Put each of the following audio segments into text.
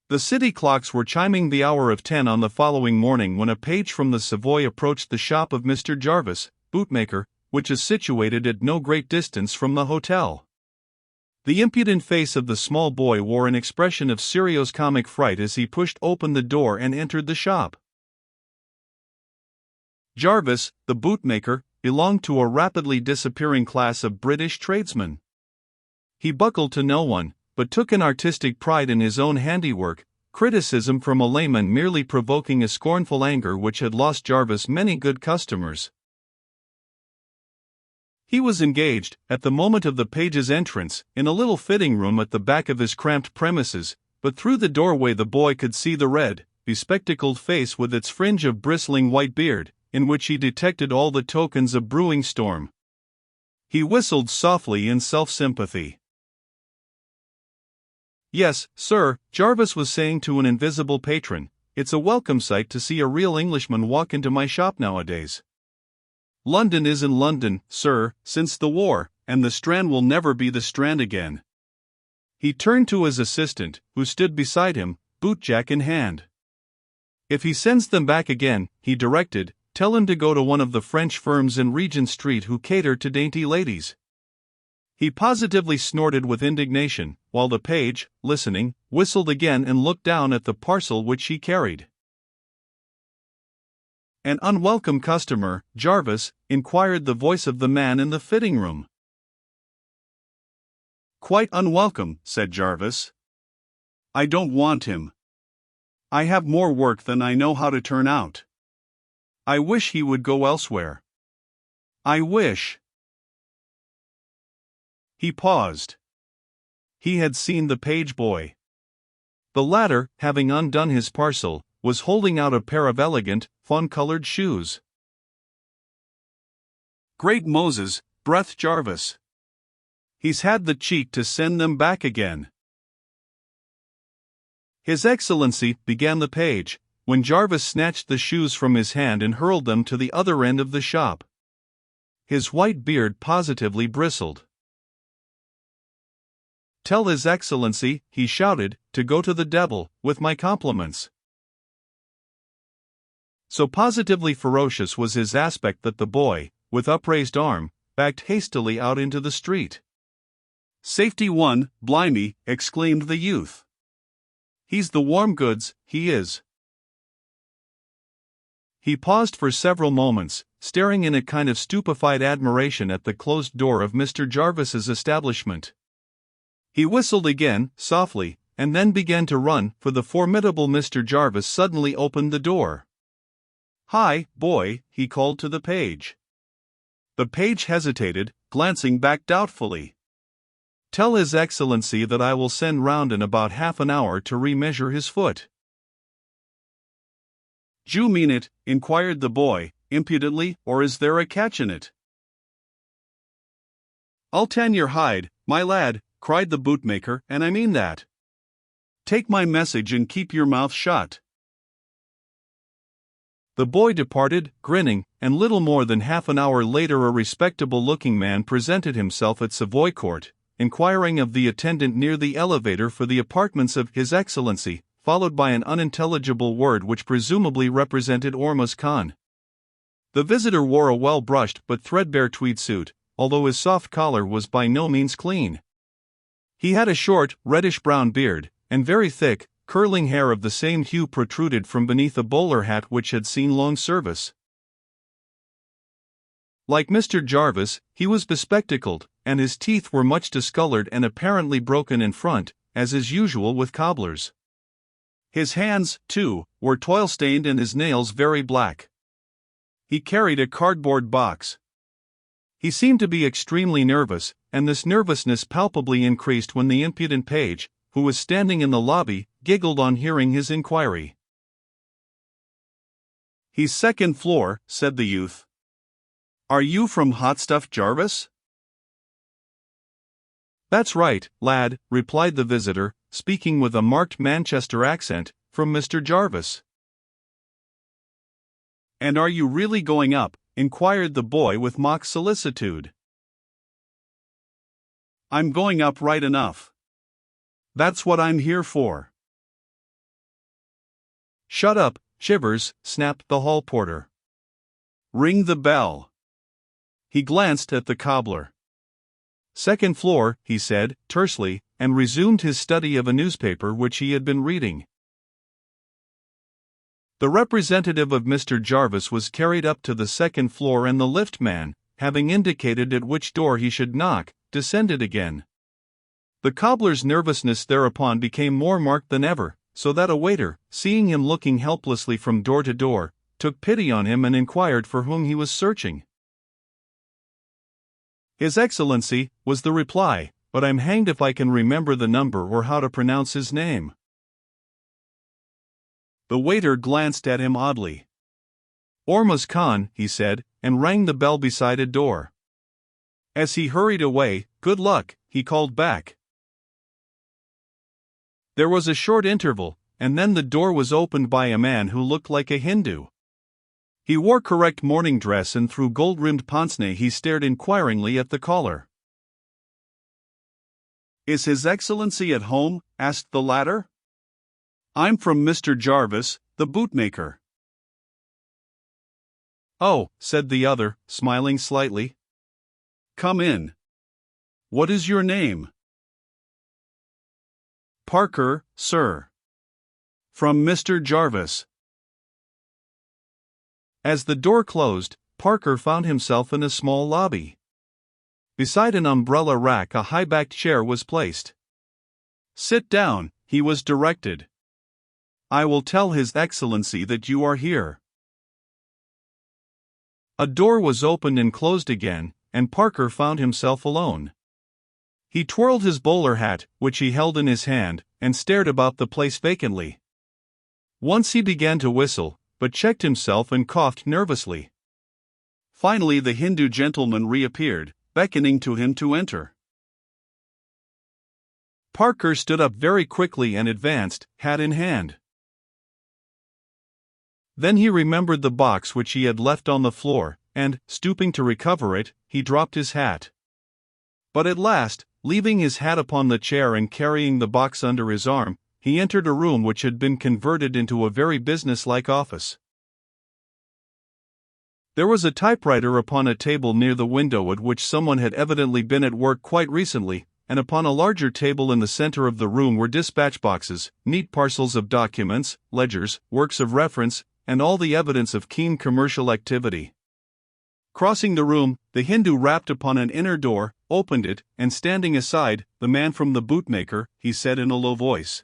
The city clocks were chiming the hour of 10 on the following morning when a page from the Savoy approached the shop of Mr. Jarvis, bootmaker, which is situated at no great distance from the hotel. The impudent face of the small boy wore an expression of serious comic fright as he pushed open the door and entered the shop. Jarvis, the bootmaker, belonged to a rapidly disappearing class of British tradesmen. He buckled to no one, but took an artistic pride in his own handiwork, criticism from a layman merely provoking a scornful anger which had lost Jarvis many good customers. He was engaged, at the moment of the page's entrance, in a little fitting room at the back of his cramped premises, but through the doorway the boy could see the red, bespectacled face with its fringe of bristling white beard, in which he detected all the tokens of brewing storm. He whistled softly in self-sympathy. "Yes, sir," Jarvis was saying to an invisible patron, "it's a welcome sight to see a real Englishman walk into my shop nowadays. London isn't London, sir, since the war, and the Strand will never be the Strand again." He turned to his assistant, who stood beside him, bootjack in hand. "If he sends them back again," he directed, "tell him to go to one of the French firms in Regent Street who cater to dainty ladies." He positively snorted with indignation, while the page, listening, whistled again and looked down at the parcel which he carried. "An unwelcome customer, Jarvis?" inquired the voice of the man in the fitting room. "Quite unwelcome," said Jarvis. "I don't want him. I have more work than I know how to turn out. I wish he would go elsewhere. I wish." He paused. He had seen the page boy. The latter, having undone his parcel, was holding out a pair of elegant, fawn-colored shoes. "Great Moses," breathed Jarvis. "He's had the cheek to send them back again." "His Excellency," began the page, when Jarvis snatched the shoes from his hand and hurled them to the other end of the shop. His white beard positively bristled. "Tell His Excellency," he shouted, "to go to the devil, with my compliments." So positively ferocious was his aspect that the boy, with upraised arm, backed hastily out into the street. "Safety won, blimey," exclaimed the youth. "He's the warm goods, he is." He paused for several moments, staring in a kind of stupefied admiration at the closed door of Mr. Jarvis's establishment. He whistled again, softly, and then began to run, for the formidable Mr. Jarvis suddenly opened the door. "Hi, boy," he called to the page. The page hesitated, glancing back doubtfully. "Tell His Excellency that I will send round in about half an hour to remeasure his foot." "D'you mean it?" inquired the boy, impudently, "or is there a catch in it?" "I'll tan your hide, my lad," cried the bootmaker, "and I mean that. Take my message and keep your mouth shut." The boy departed, grinning, and little more than half an hour later a respectable-looking man presented himself at Savoy Court, inquiring of the attendant near the elevator for the apartments of His Excellency, followed by an unintelligible word which presumably represented Ormuz Khan. The visitor wore a well-brushed but threadbare tweed suit, although his soft collar was by no means clean. He had a short, reddish-brown beard, and very thick, curling hair of the same hue protruded from beneath a bowler hat which had seen long service. Like Mr. Jarvis, he was bespectacled, and his teeth were much discolored and apparently broken in front, as is usual with cobblers. His hands, too, were toil-stained and his nails very black. He carried a cardboard box. He seemed to be extremely nervous, and this nervousness palpably increased when the impudent page, who was standing in the lobby, giggled on hearing his inquiry. "He's second floor," said the youth. "Are you from Hot Stuff, Jarvis?" "That's right, lad," replied the visitor, speaking with a marked Manchester accent, "from Mr. Jarvis." "And are you really going up?" inquired the boy with mock solicitude. "I'm going up right enough. That's what I'm here for." "Shut up, Chivers," snapped the hall porter. "Ring the bell." He glanced at the cobbler. "Second floor," he said, tersely, and resumed his study of a newspaper which he had been reading. The representative of Mr. Jarvis was carried up to the second floor, and the lift man, having indicated at which door he should knock, descended again. The cobbler's nervousness thereupon became more marked than ever, so that a waiter, seeing him looking helplessly from door to door, took pity on him and inquired for whom he was searching. "His Excellency," was the reply, "but I'm hanged if I can remember the number or how to pronounce his name." The waiter glanced at him oddly. "Ormuz Khan," he said, and rang the bell beside a door. As he hurried away, "Good luck," he called back. There was a short interval, and then the door was opened by a man who looked like a Hindu. He wore correct morning dress, and through gold-rimmed pince-nez he stared inquiringly at the caller. "Is His Excellency at home?" asked the latter. "I'm from Mr. Jarvis, the bootmaker." "Oh," said the other, smiling slightly. "Come in. What is your name?" "Parker, sir. From Mr. Jarvis." As the door closed, Parker found himself in a small lobby. Beside an umbrella rack a high-backed chair was placed. "Sit down," he was directed. "I will tell His Excellency that you are here." A door was opened and closed again, and Parker found himself alone. He twirled his bowler hat, which he held in his hand, and stared about the place vacantly. Once he began to whistle, but checked himself and coughed nervously. Finally the Hindu gentleman reappeared, beckoning to him to enter. Parker stood up very quickly and advanced, hat in hand. Then he remembered the box which he had left on the floor, and, stooping to recover it, he dropped his hat. But at last, leaving his hat upon the chair and carrying the box under his arm, he entered a room which had been converted into a very business-like office. There was a typewriter upon a table near the window at which someone had evidently been at work quite recently, and upon a larger table in the center of the room were dispatch boxes, neat parcels of documents, ledgers, works of reference, and all the evidence of keen commercial activity. Crossing the room, the Hindu rapped upon an inner door, opened it, and standing aside, "The man from the bootmaker," he said in a low voice.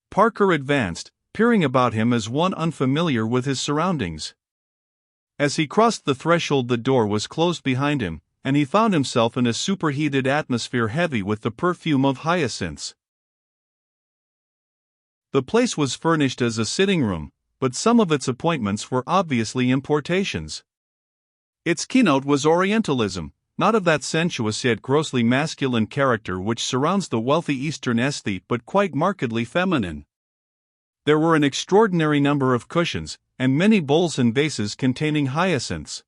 Parker advanced, peering about him as one unfamiliar with his surroundings. As he crossed the threshold, the door was closed behind him, and he found himself in a superheated atmosphere heavy with the perfume of hyacinths. The place was furnished as a sitting room, but some of its appointments were obviously importations. Its keynote was Orientalism, not of that sensuous yet grossly masculine character which surrounds the wealthy Eastern aesthete, but quite markedly feminine. There were an extraordinary number of cushions, and many bowls and vases containing hyacinths.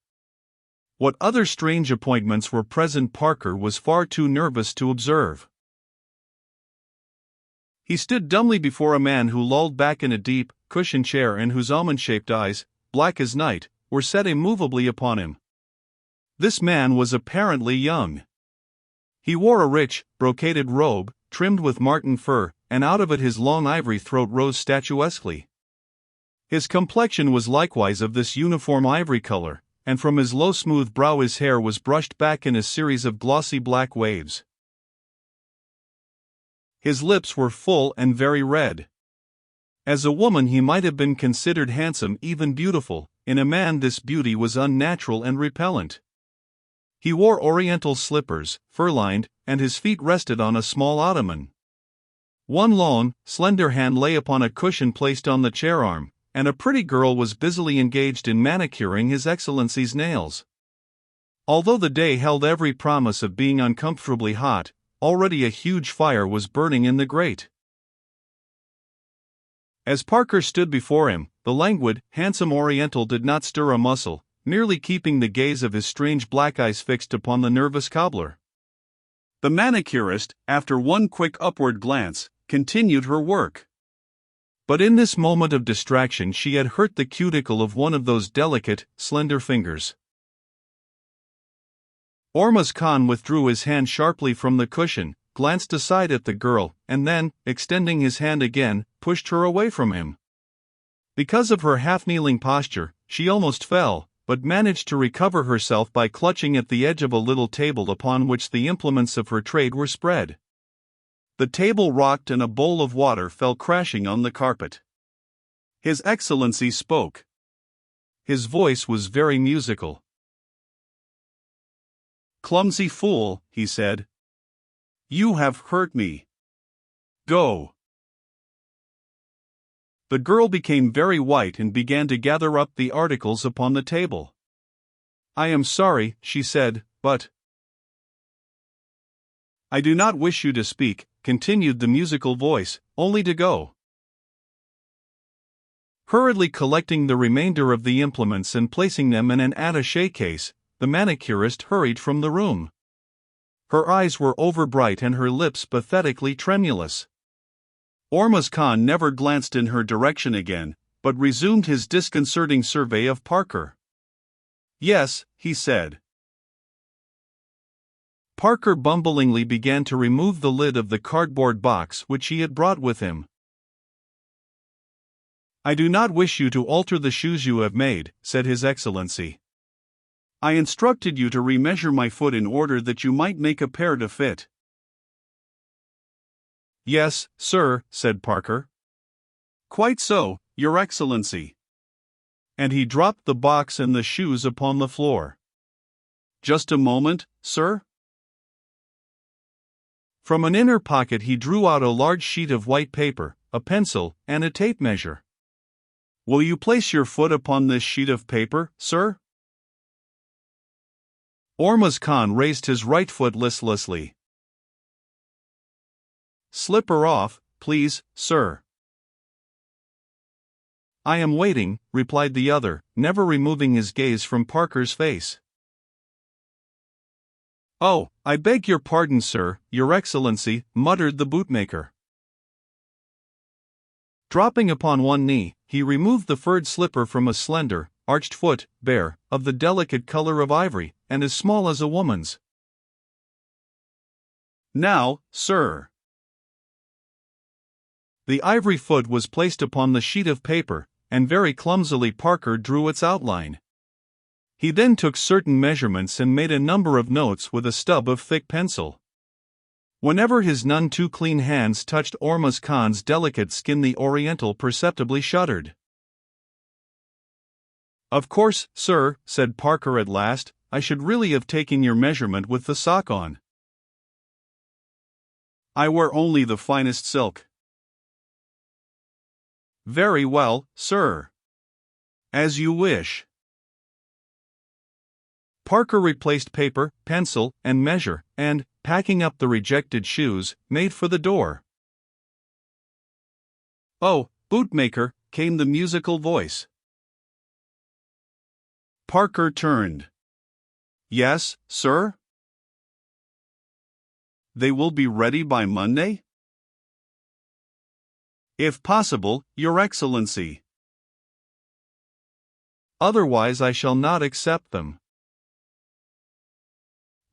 What other strange appointments were present Parker was far too nervous to observe. He stood dumbly before a man who lolled back in a deep, cushioned chair and whose almond-shaped eyes, black as night, were set immovably upon him. This man was apparently young. He wore a rich, brocaded robe, trimmed with marten fur, and out of it his long ivory throat rose statuesquely. His complexion was likewise of this uniform ivory color, and from his low smooth brow his hair was brushed back in a series of glossy black waves. His lips were full and very red. As a woman he might have been considered handsome, even beautiful. In a man this beauty was unnatural and repellent. He wore oriental slippers, fur-lined, and his feet rested on a small ottoman. One long, slender hand lay upon a cushion placed on the chair arm, and a pretty girl was busily engaged in manicuring His Excellency's nails. Although the day held every promise of being uncomfortably hot, already a huge fire was burning in the grate. As Parker stood before him, the languid, handsome Oriental did not stir a muscle, merely keeping the gaze of his strange black eyes fixed upon the nervous cobbler. The manicurist, after one quick upward glance, continued her work. But in this moment of distraction she had hurt the cuticle of one of those delicate, slender fingers. Ormuz Khan withdrew his hand sharply from the cushion, glanced aside at the girl, and then, extending his hand again, pushed her away from him. Because of her half-kneeling posture, she almost fell, but managed to recover herself by clutching at the edge of a little table upon which the implements of her trade were spread. The table rocked and a bowl of water fell crashing on the carpet. His Excellency spoke. His voice was very musical. "Clumsy fool," he said. "You have hurt me. Go." The girl became very white and began to gather up the articles upon the table. "I am sorry," she said, "but—" "I do not wish you to speak," continued the musical voice, "only to go." Hurriedly collecting the remainder of the implements and placing them in an attaché case, the manicurist hurried from the room. Her eyes were overbright and her lips pathetically tremulous. Ormuz Khan never glanced in her direction again, but resumed his disconcerting survey of Parker. "Yes," he said. Parker bumblingly began to remove the lid of the cardboard box which he had brought with him. "I do not wish you to alter the shoes you have made," said His Excellency. "I instructed you to remeasure my foot in order that you might make a pair to fit." "Yes, sir," said Parker. "Quite so, Your Excellency." And he dropped the box and the shoes upon the floor. "Just a moment, sir." From an inner pocket he drew out a large sheet of white paper, a pencil, and a tape measure. "Will you place your foot upon this sheet of paper, sir?" Ormuz Khan raised his right foot listlessly. "Slip her off, please, sir." "I am waiting," replied the other, never removing his gaze from Parker's face. "Oh, I beg your pardon, sir, Your Excellency," muttered the bootmaker. Dropping upon one knee, he removed the furred slipper from a slender, arched foot, bare, of the delicate color of ivory, and as small as a woman's. "Now, sir." The ivory foot was placed upon the sheet of paper, and very clumsily Parker drew its outline. He then took certain measurements and made a number of notes with a stub of thick pencil. Whenever his none too clean hands touched Ormuz Khan's delicate skin, the Oriental perceptibly shuddered. "Of course, sir," said Parker at last, "I should really have taken your measurement with the sock on. I wear only the finest silk." "Very well, sir. As you wish." Parker replaced paper, pencil, and measure, and, packing up the rejected shoes, made for the door. "Oh, bootmaker," came the musical voice. Parker turned. "Yes, sir?" "They will be ready by Monday?" "If possible, Your Excellency. Otherwise I shall not accept them."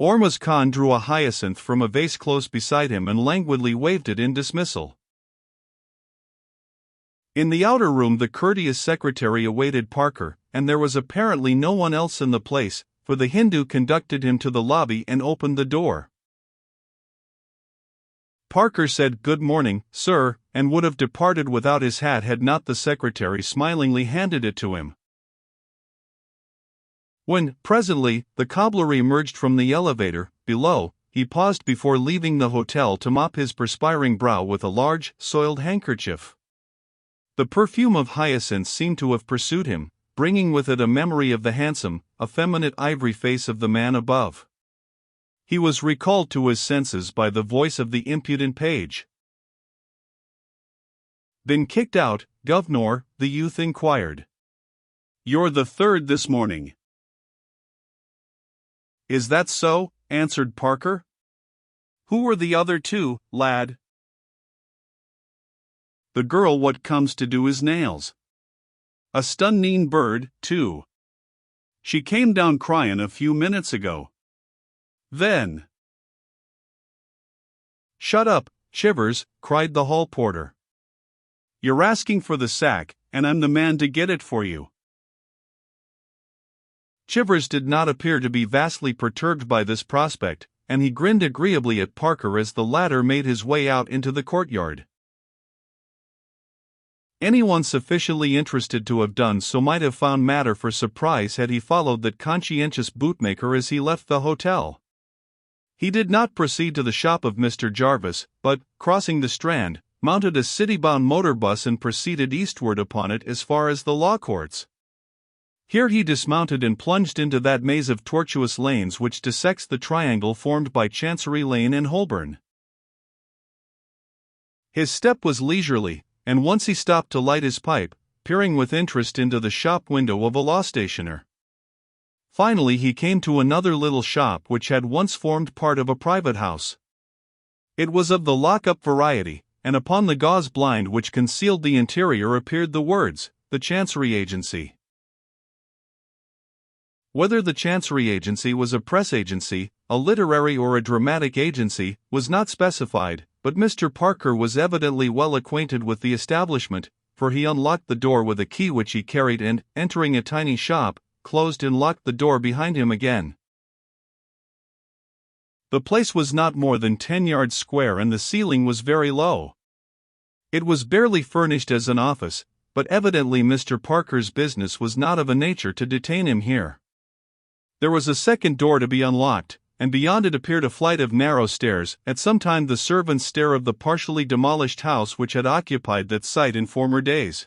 Ormuz Khan drew a hyacinth from a vase close beside him and languidly waved it in dismissal. In the outer room the courteous secretary awaited Parker, and there was apparently no one else in the place, for the Hindu conducted him to the lobby and opened the door. Parker said "Good morning, sir," and would have departed without his hat had not the secretary smilingly handed it to him. When, presently, the cobbler emerged from the elevator, below, he paused before leaving the hotel to mop his perspiring brow with a large, soiled handkerchief. The perfume of hyacinths seemed to have pursued him, bringing with it a memory of the handsome, effeminate ivory face of the man above. He was recalled to his senses by the voice of the impudent page. "Been kicked out, governor?" the youth inquired. "You're the third this morning." "Is that so?" answered Parker. "Who were the other two, lad?" the girl what comes to do his nails. A stunning bird, too. She came down cryin' a few minutes ago. Then. Shut up, Chivers, cried the hall porter. You're asking for the sack, and I'm the man to get it for you. Chivers did not appear to be vastly perturbed by this prospect, and he grinned agreeably at Parker as the latter made his way out into the courtyard. Anyone sufficiently interested to have done so might have found matter for surprise had he followed that conscientious bootmaker as he left the hotel. He did not proceed to the shop of Mr. Jarvis, but, crossing the Strand, mounted a city-bound motor bus and proceeded eastward upon it as far as the Law Courts. Here he dismounted and plunged into that maze of tortuous lanes which dissects the triangle formed by Chancery Lane and Holborn. His step was leisurely, and once he stopped to light his pipe, peering with interest into the shop window of a law stationer. Finally he came to another little shop which had once formed part of a private house. It was of the lock-up variety, and upon the gauze blind which concealed the interior appeared the words, "The Chancery Agency." Whether the Chancery Agency was a press agency, a literary or a dramatic agency, was not specified, but Mr. Parker was evidently well acquainted with the establishment, for he unlocked the door with a key which he carried and, entering a tiny shop, closed and locked the door behind him again. The place was not more than 10 yards square and the ceiling was very low. It was barely furnished as an office, but evidently Mr. Parker's business was not of a nature to detain him here. There was a second door to be unlocked, and beyond it appeared a flight of narrow stairs, at some time the servants' stair of the partially demolished house which had occupied that site in former days.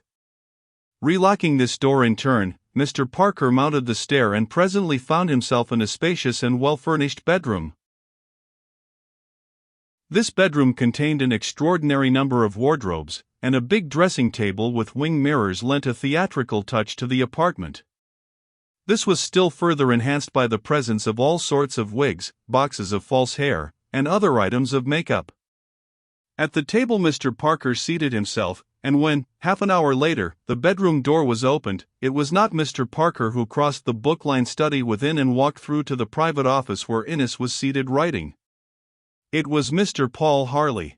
Relocking this door in turn, Mr. Parker mounted the stair and presently found himself in a spacious and well-furnished bedroom. This bedroom contained an extraordinary number of wardrobes, and a big dressing table with wing mirrors lent a theatrical touch to the apartment. This was still further enhanced by the presence of all sorts of wigs, boxes of false hair, and other items of make-up. At the table Mr. Parker seated himself, and when, half an hour later, the bedroom door was opened, it was not Mr. Parker who crossed the book-lined study within and walked through to the private office where Innes was seated writing. It was Mr. Paul Harley.